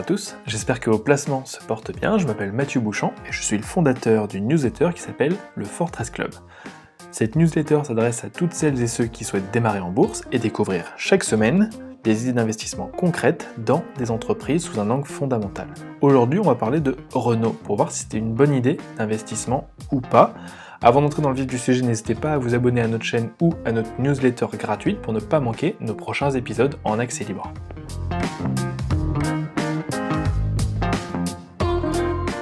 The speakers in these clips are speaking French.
tous, j'espère que vos placements se portent bien. Je m'appelle Mathieu Bouchant et je suis le fondateur d'une newsletter qui s'appelle le Fortress Club. Cette newsletter s'adresse à toutes celles et ceux qui souhaitent démarrer en bourse et découvrir chaque semaine des idées d'investissement concrètes dans des entreprises sous un angle fondamental. Aujourd'hui, on va parler de Renault pour voir si c'était une bonne idée d'investissement ou pas. Avant d'entrer dans le vif du sujet, n'hésitez pas à vous abonner à notre chaîne ou à notre newsletter gratuite pour ne pas manquer nos prochains épisodes en accès libre.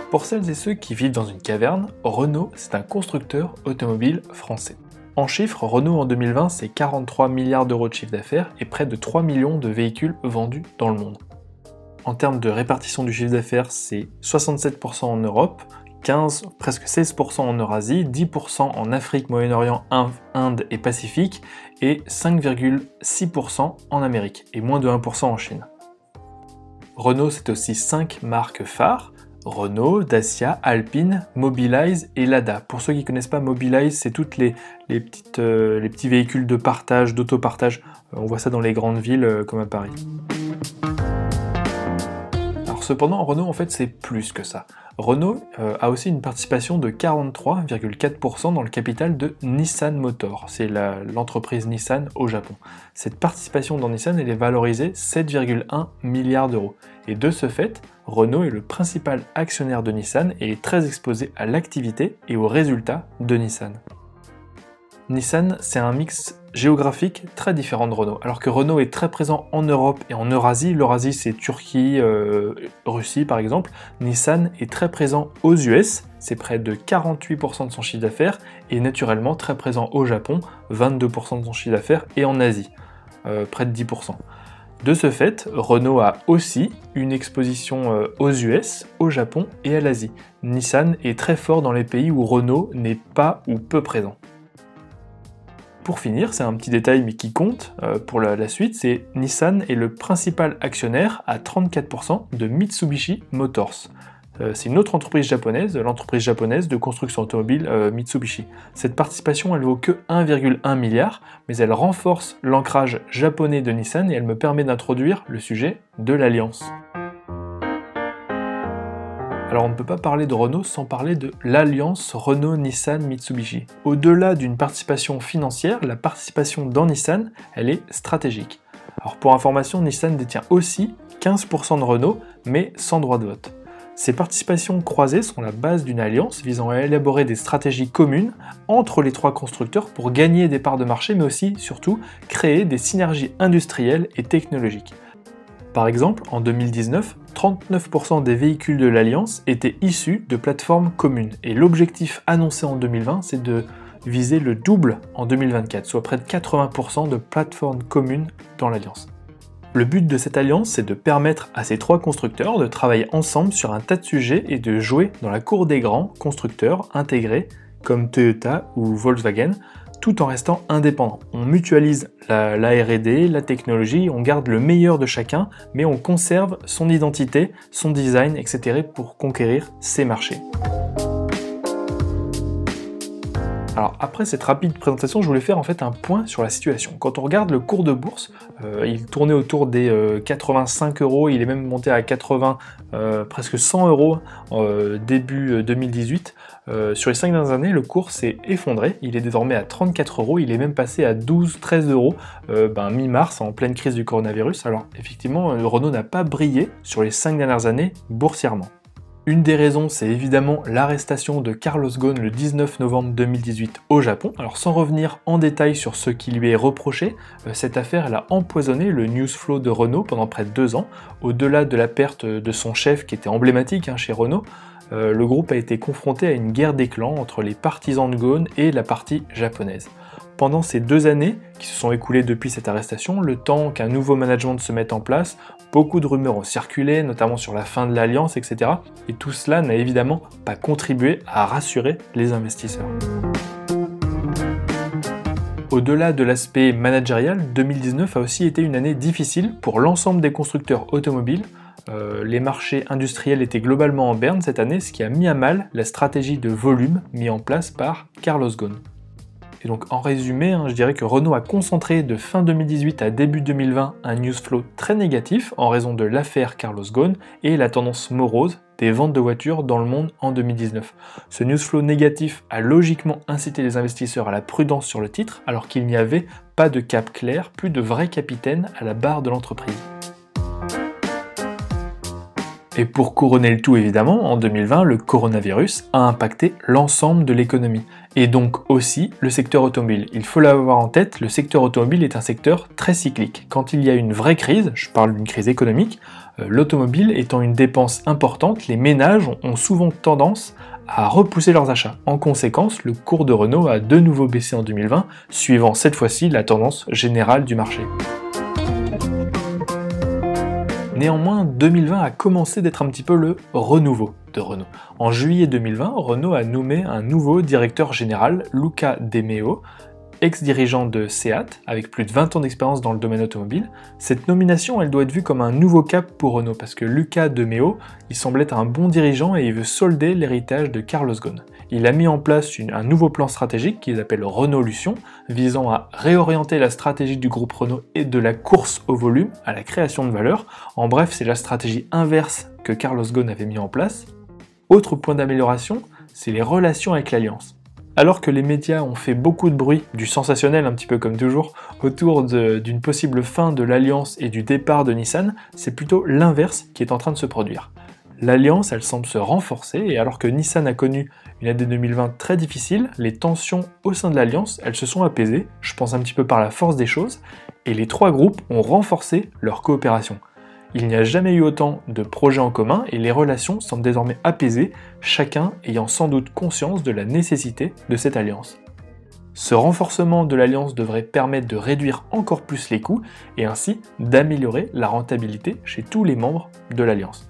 Pour celles et ceux qui vivent dans une caverne, Renault, c'est un constructeur automobile français. En chiffres, Renault en 2020, c'est 43 milliards d'euros de chiffre d'affaires et près de 3 millions de véhicules vendus dans le monde. En termes de répartition du chiffre d'affaires, c'est 67% en Europe, presque 16% en Eurasie, 10% en Afrique, Moyen-Orient, Inde et Pacifique, et 5,6% en Amérique, et moins de 1% en Chine. Renault, c'est aussi 5 marques phares, Renault, Dacia, Alpine, Mobilize et Lada. Pour ceux qui ne connaissent pas, Mobilize, c'est toutes les petits véhicules de partage, d'autopartage. On voit ça dans les grandes villes comme à Paris. Alors cependant, Renault, en fait, c'est plus que ça. Renault a aussi une participation de 43,4% dans le capital de Nissan Motor. C'est l'entreprise Nissan au Japon. Cette participation dans Nissan, elle est valorisée 7,1 milliards d'euros. Et de ce fait, Renault est le principal actionnaire de Nissan et est très exposé à l'activité et aux résultats de Nissan. Nissan, c'est un mix géographique très différent de Renault. Alors que Renault est très présent en Europe et en Eurasie, l'Eurasie c'est Turquie, Russie par exemple, Nissan est très présent aux US, c'est près de 48% de son chiffre d'affaires, et naturellement très présent au Japon, 22% de son chiffre d'affaires, et en Asie, près de 10%. De ce fait, Renault a aussi une exposition aux US, au Japon et à l'Asie. Nissan est très fort dans les pays où Renault n'est pas ou peu présent. Pour finir, c'est un petit détail mais qui compte pour la suite, c'est Nissan est le principal actionnaire à 34% de Mitsubishi Motors. C'est une autre entreprise japonaise, l'entreprise japonaise de construction automobile Mitsubishi. Cette participation, elle vaut que 1,1 milliard, mais elle renforce l'ancrage japonais de Nissan et elle me permet d'introduire le sujet de l'alliance. Alors on ne peut pas parler de Renault sans parler de l'alliance Renault-Nissan-Mitsubishi. Au-delà d'une participation financière, la participation dans Nissan, elle est stratégique. Alors pour information, Nissan détient aussi 15% de Renault, mais sans droit de vote. Ces participations croisées sont la base d'une alliance visant à élaborer des stratégies communes entre les trois constructeurs pour gagner des parts de marché, mais aussi, surtout, créer des synergies industrielles et technologiques. Par exemple, en 2019, 39% des véhicules de l'Alliance étaient issus de plateformes communes. Et l'objectif annoncé en 2020, c'est de viser le double en 2024, soit près de 80% de plateformes communes dans l'Alliance. Le but de cette alliance, c'est de permettre à ces trois constructeurs de travailler ensemble sur un tas de sujets et de jouer dans la cour des grands constructeurs intégrés comme Toyota ou Volkswagen, tout en restant indépendant. On mutualise la R&D, la technologie, on garde le meilleur de chacun, mais on conserve son identité, son design, etc. pour conquérir ces marchés. Alors après cette rapide présentation, je voulais faire en fait un point sur la situation. Quand on regarde le cours de bourse, il tournait autour des 85 euros, il est même monté à 80, presque 100 euros début 2018. Sur les 5 dernières années, le cours s'est effondré, il est désormais à 34 euros, il est même passé à 12-13 euros mi-mars en pleine crise du coronavirus. Alors effectivement, Renault n'a pas brillé sur les 5 dernières années boursièrement. Une des raisons, c'est évidemment l'arrestation de Carlos Ghosn le 19 novembre 2018 au Japon. Alors sans revenir en détail sur ce qui lui est reproché, cette affaire elle a empoisonné le news flow de Renault pendant près de 2 ans. Au-delà de la perte de son chef qui était emblématique chez Renault, le groupe a été confronté à une guerre des clans entre les partisans de Ghosn et la partie japonaise. Pendant ces 2 années qui se sont écoulées depuis cette arrestation, le temps qu'un nouveau management se mette en place, beaucoup de rumeurs ont circulé, notamment sur la fin de l'alliance, etc. Et tout cela n'a évidemment pas contribué à rassurer les investisseurs. Au-delà de l'aspect managérial, 2019 a aussi été une année difficile pour l'ensemble des constructeurs automobiles. Les marchés industriels étaient globalement en berne cette année, ce qui a mis à mal la stratégie de volume mise en place par Carlos Ghosn. Et donc en résumé, je dirais que Renault a concentré de fin 2018 à début 2020 un news flow très négatif en raison de l'affaire Carlos Ghosn et la tendance morose des ventes de voitures dans le monde en 2019. Ce news flow négatif a logiquement incité les investisseurs à la prudence sur le titre alors qu'il n'y avait pas de cap clair, plus de vrai capitaine à la barre de l'entreprise. Et pour couronner le tout évidemment, en 2020, le coronavirus a impacté l'ensemble de l'économie, et donc aussi le secteur automobile. Il faut l'avoir en tête, le secteur automobile est un secteur très cyclique. Quand il y a une vraie crise, je parle d'une crise économique, l'automobile étant une dépense importante, les ménages ont souvent tendance à repousser leurs achats. En conséquence, le cours de Renault a de nouveau baissé en 2020, suivant cette fois-ci la tendance générale du marché. Néanmoins, 2020 a commencé d'être un petit peu le renouveau de Renault. En juillet 2020, Renault a nommé un nouveau directeur général, Luca De Meo, ex-dirigeant de SEAT, avec plus de 20 ans d'expérience dans le domaine automobile. Cette nomination, elle doit être vue comme un nouveau cap pour Renault, parce que Luca De Meo, il semble être un bon dirigeant et il veut solder l'héritage de Carlos Ghosn. Il a mis en place un nouveau plan stratégique qu'il appelle Renaulution, visant à réorienter la stratégie du groupe Renault et de la course au volume à la création de valeur. En bref, c'est la stratégie inverse que Carlos Ghosn avait mis en place. Autre point d'amélioration, c'est les relations avec l'Alliance. Alors que les médias ont fait beaucoup de bruit, du sensationnel un petit peu comme toujours, autour d'une possible fin de l'Alliance et du départ de Nissan, c'est plutôt l'inverse qui est en train de se produire. L'Alliance, elle semble se renforcer, et alors que Nissan a connu une année 2020 très difficile, les tensions au sein de l'Alliance, elles se sont apaisées, je pense un petit peu par la force des choses, et les trois groupes ont renforcé leur coopération. Il n'y a jamais eu autant de projets en commun et les relations semblent désormais apaisées, chacun ayant sans doute conscience de la nécessité de cette alliance. Ce renforcement de l'alliance devrait permettre de réduire encore plus les coûts et ainsi d'améliorer la rentabilité chez tous les membres de l'alliance.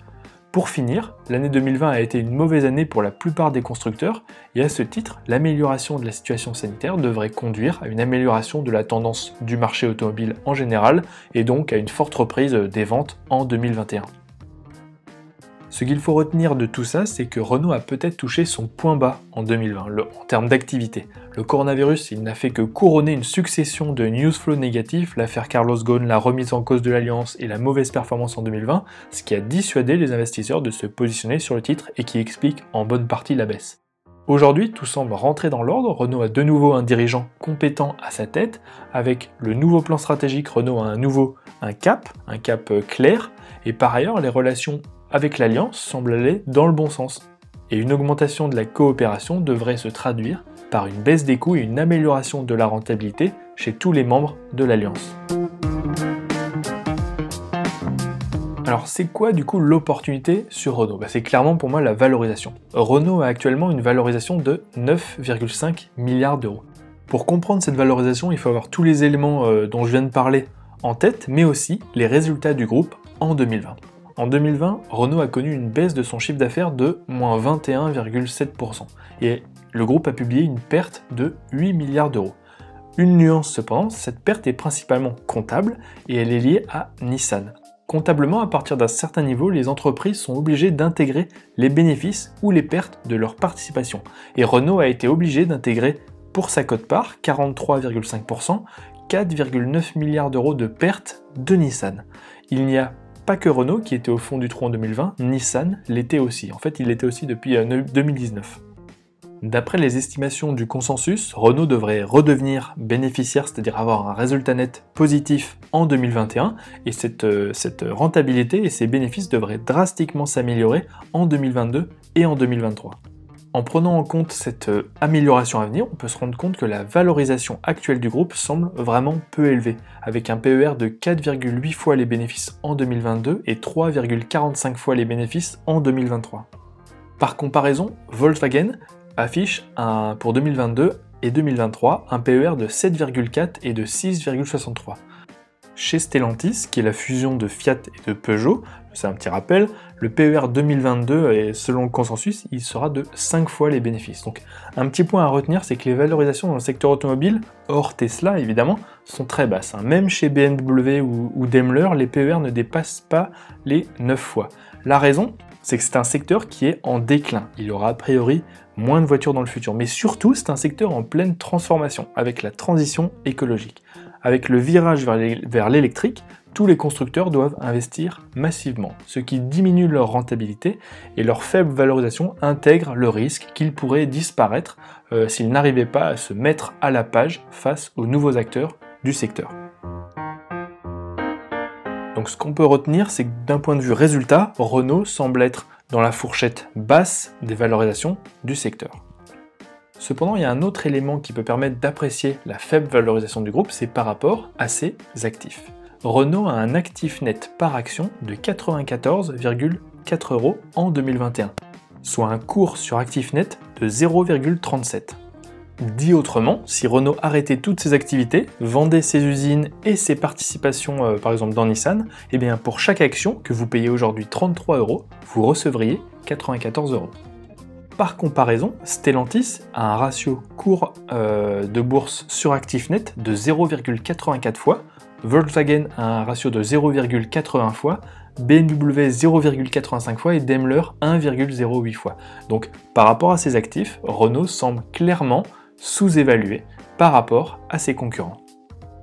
Pour finir, l'année 2020 a été une mauvaise année pour la plupart des constructeurs et à ce titre, l'amélioration de la situation sanitaire devrait conduire à une amélioration de la tendance du marché automobile en général et donc à une forte reprise des ventes en 2021. Ce qu'il faut retenir de tout ça, c'est que Renault a peut-être touché son point bas en 2020, en termes d'activité. Le coronavirus, il n'a fait que couronner une succession de newsflow négatifs, l'affaire Carlos Ghosn, la remise en cause de l'Alliance et la mauvaise performance en 2020, ce qui a dissuadé les investisseurs de se positionner sur le titre et qui explique en bonne partie la baisse. Aujourd'hui, tout semble rentrer dans l'ordre, Renault a de nouveau un dirigeant compétent à sa tête, avec le nouveau plan stratégique, Renault a un cap clair, et par ailleurs, les relations avec l'Alliance semble aller dans le bon sens. Et une augmentation de la coopération devrait se traduire par une baisse des coûts et une amélioration de la rentabilité chez tous les membres de l'Alliance. Alors c'est quoi du coup l'opportunité sur Renault ? C'est clairement pour moi la valorisation. Renault a actuellement une valorisation de 9,5 milliards d'euros. Pour comprendre cette valorisation, il faut avoir tous les éléments dont je viens de parler en tête, mais aussi les résultats du groupe en 2020. En 2020, Renault a connu une baisse de son chiffre d'affaires de moins 21,7%, et le groupe a publié une perte de 8 milliards d'euros. Une nuance cependant, cette perte est principalement comptable, et elle est liée à Nissan. Comptablement, à partir d'un certain niveau, les entreprises sont obligées d'intégrer les bénéfices ou les pertes de leur participation, et Renault a été obligé d'intégrer pour sa quote-part, 43,5%, 4,9 milliards d'euros de pertes de Nissan. Il n'y a pas que Renault qui était au fond du trou en 2020, Nissan l'était aussi. En fait, il l'était aussi depuis 2019. D'après les estimations du consensus, Renault devrait redevenir bénéficiaire, c'est-à-dire avoir un résultat net positif en 2021, et cette rentabilité et ses bénéfices devraient drastiquement s'améliorer en 2022 et en 2023. En prenant en compte cette amélioration à venir, on peut se rendre compte que la valorisation actuelle du groupe semble vraiment peu élevée, avec un PER de 4,8 fois les bénéfices en 2022 et 3,45 fois les bénéfices en 2023. Par comparaison, Volkswagen affiche pour 2022 et 2023 un PER de 7,4 et de 6,63. Chez Stellantis, qui est la fusion de Fiat et de Peugeot, c'est un petit rappel, le PER 2022, et selon le consensus, il sera de 5 fois les bénéfices. Donc un petit point à retenir, c'est que les valorisations dans le secteur automobile, hors Tesla évidemment, sont très basses. Même chez BMW ou Daimler, les PER ne dépassent pas les 9 fois. La raison, c'est que c'est un secteur qui est en déclin. Il y aura a priori moins de voitures dans le futur, mais surtout c'est un secteur en pleine transformation, avec la transition écologique. Avec le virage vers l'électrique, tous les constructeurs doivent investir massivement, ce qui diminue leur rentabilité et leur faible valorisation intègre le risque qu'ils pourraient disparaître s'ils n'arrivaient pas à se mettre à la page face aux nouveaux acteurs du secteur. Donc ce qu'on peut retenir, c'est que d'un point de vue résultat, Renault semble être dans la fourchette basse des valorisations du secteur. Cependant, il y a un autre élément qui peut permettre d'apprécier la faible valorisation du groupe, c'est par rapport à ses actifs. Renault a un actif net par action de 94,4 € en 2021, soit un cours sur actif net de 0,37. Dit autrement, si Renault arrêtait toutes ses activités, vendait ses usines et ses participations par exemple dans Nissan, eh bien pour chaque action que vous payez aujourd'hui 33 €, vous recevriez 94 €. Par comparaison, Stellantis a un ratio cours de bourse sur actif net de 0,84 fois, Volkswagen a un ratio de 0,80 fois, BMW 0,85 fois et Daimler 1,08 fois. Donc par rapport à ses actifs, Renault semble clairement sous-évalué par rapport à ses concurrents.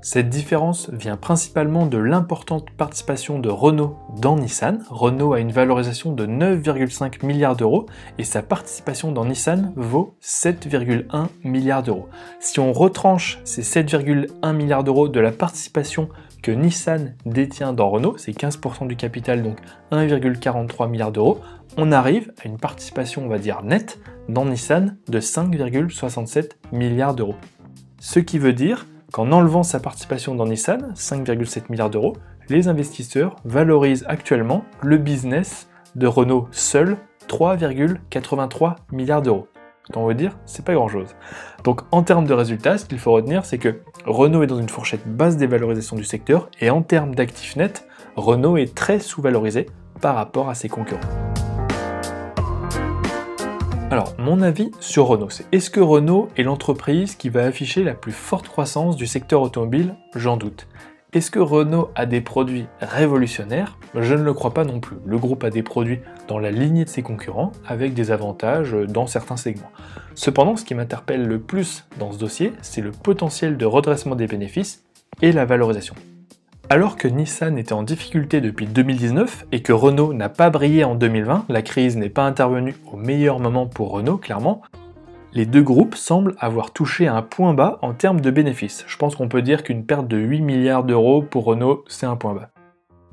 Cette différence vient principalement de l'importante participation de Renault dans Nissan. Renault a une valorisation de 9,5 milliards d'euros et sa participation dans Nissan vaut 7,1 milliards d'euros. Si on retranche ces 7,1 milliards d'euros de la participation que Nissan détient dans Renault, c'est 15% du capital, donc 1,43 milliards d'euros, on arrive à une participation, on va dire, nette dans Nissan de 5,67 milliards d'euros. Ce qui veut dire qu'en enlevant sa participation dans Nissan, 5,7 milliards d'euros, les investisseurs valorisent actuellement le business de Renault seul 3,83 milliards d'euros. On veut dire, c'est pas grand chose. Donc en termes de résultats, ce qu'il faut retenir, c'est que Renault est dans une fourchette basse des valorisations du secteur, et en termes d'actifs nets, Renault est très sous-valorisé par rapport à ses concurrents. Alors, mon avis sur Renault, c'est est-ce que Renault est l'entreprise qui va afficher la plus forte croissance du secteur automobile? J'en doute. Est-ce que Renault a des produits révolutionnaires? Je ne le crois pas non plus. Le groupe a des produits dans la lignée de ses concurrents, avec des avantages dans certains segments. Cependant, ce qui m'interpelle le plus dans ce dossier, c'est le potentiel de redressement des bénéfices et la valorisation. Alors que Nissan était en difficulté depuis 2019 et que Renault n'a pas brillé en 2020, la crise n'est pas intervenue au meilleur moment pour Renault, clairement, les deux groupes semblent avoir touché un point bas en termes de bénéfices. Je pense qu'on peut dire qu'une perte de 8 milliards d'euros pour Renault, c'est un point bas.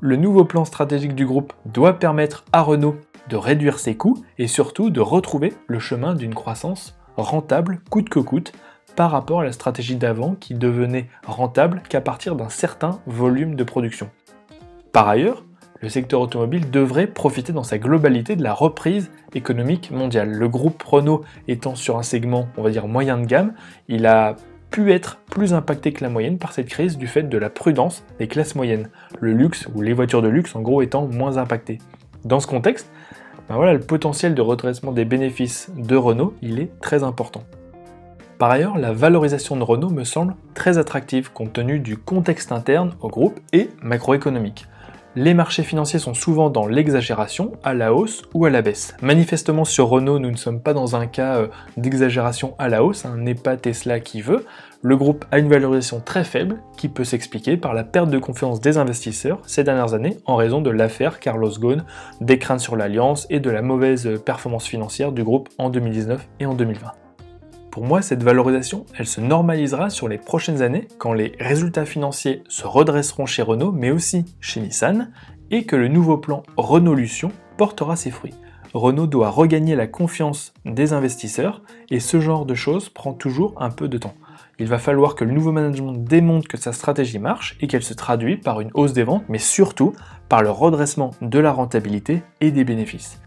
Le nouveau plan stratégique du groupe doit permettre à Renault de réduire ses coûts et surtout de retrouver le chemin d'une croissance rentable coûte que coûte, par rapport à la stratégie d'avant qui devenait rentable qu'à partir d'un certain volume de production. Par ailleurs, le secteur automobile devrait profiter dans sa globalité de la reprise économique mondiale. Le groupe Renault étant sur un segment, on va dire, moyen de gamme, il a pu être plus impacté que la moyenne par cette crise du fait de la prudence des classes moyennes. Le luxe, ou les voitures de luxe en gros, étant moins impactées. Dans ce contexte, le potentiel de redressement des bénéfices de Renault, il est très important. Par ailleurs, la valorisation de Renault me semble très attractive compte tenu du contexte interne au groupe et macroéconomique. Les marchés financiers sont souvent dans l'exagération, à la hausse ou à la baisse. Manifestement sur Renault, nous ne sommes pas dans un cas d'exagération à la hausse, n'est pas Tesla qui veut. Le groupe a une valorisation très faible qui peut s'expliquer par la perte de confiance des investisseurs ces dernières années en raison de l'affaire Carlos Ghosn, des craintes sur l'alliance et de la mauvaise performance financière du groupe en 2019 et en 2020. Pour moi, cette valorisation, elle se normalisera sur les prochaines années quand les résultats financiers se redresseront chez Renault, mais aussi chez Nissan, et que le nouveau plan Renaulution portera ses fruits. Renault doit regagner la confiance des investisseurs, et ce genre de choses prend toujours un peu de temps. Il va falloir que le nouveau management démontre que sa stratégie marche et qu'elle se traduit par une hausse des ventes, mais surtout par le redressement de la rentabilité et des bénéfices.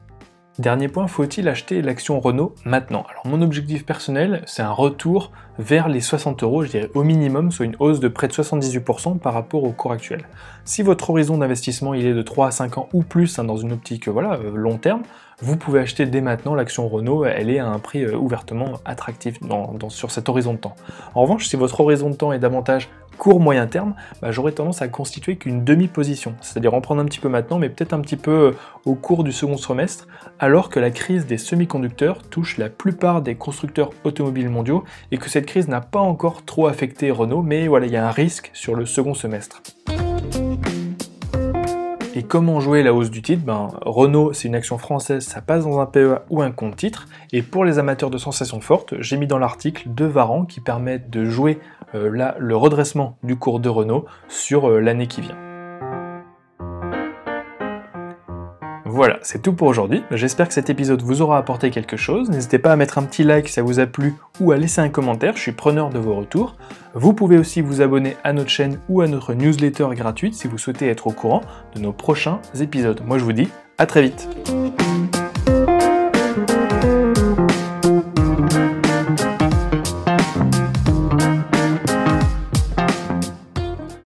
Dernier point, faut-il acheter l'action Renault maintenant? Alors mon objectif personnel, c'est un retour vers les 60 €, je dirais au minimum, soit une hausse de près de 78% par rapport au cours actuel. Si votre horizon d'investissement il est de 3 à 5 ans ou plus dans une optique long terme, vous pouvez acheter dès maintenant l'action Renault, elle est à un prix ouvertement attractif sur cet horizon de temps. En revanche, si votre horizon de temps est davantage court-moyen terme, j'aurais tendance à constituer qu'une demi-position, c'est-à-dire en prendre un petit peu maintenant, mais peut-être un petit peu au cours du second semestre, alors que la crise des semi-conducteurs touche la plupart des constructeurs automobiles mondiaux et que cette crise n'a pas encore trop affecté Renault, mais voilà, il y a un risque sur le second semestre. Et comment jouer la hausse du titre? Renault, c'est une action française, ça passe dans un PEA ou un compte titre. Et pour les amateurs de sensations fortes, j'ai mis dans l'article 2 varants qui permettent de jouer le redressement du cours de Renault sur l'année qui vient. Voilà, c'est tout pour aujourd'hui. J'espère que cet épisode vous aura apporté quelque chose. N'hésitez pas à mettre un petit like si ça vous a plu ou à laisser un commentaire, je suis preneur de vos retours. Vous pouvez aussi vous abonner à notre chaîne ou à notre newsletter gratuite si vous souhaitez être au courant de nos prochains épisodes. Moi je vous dis à très vite.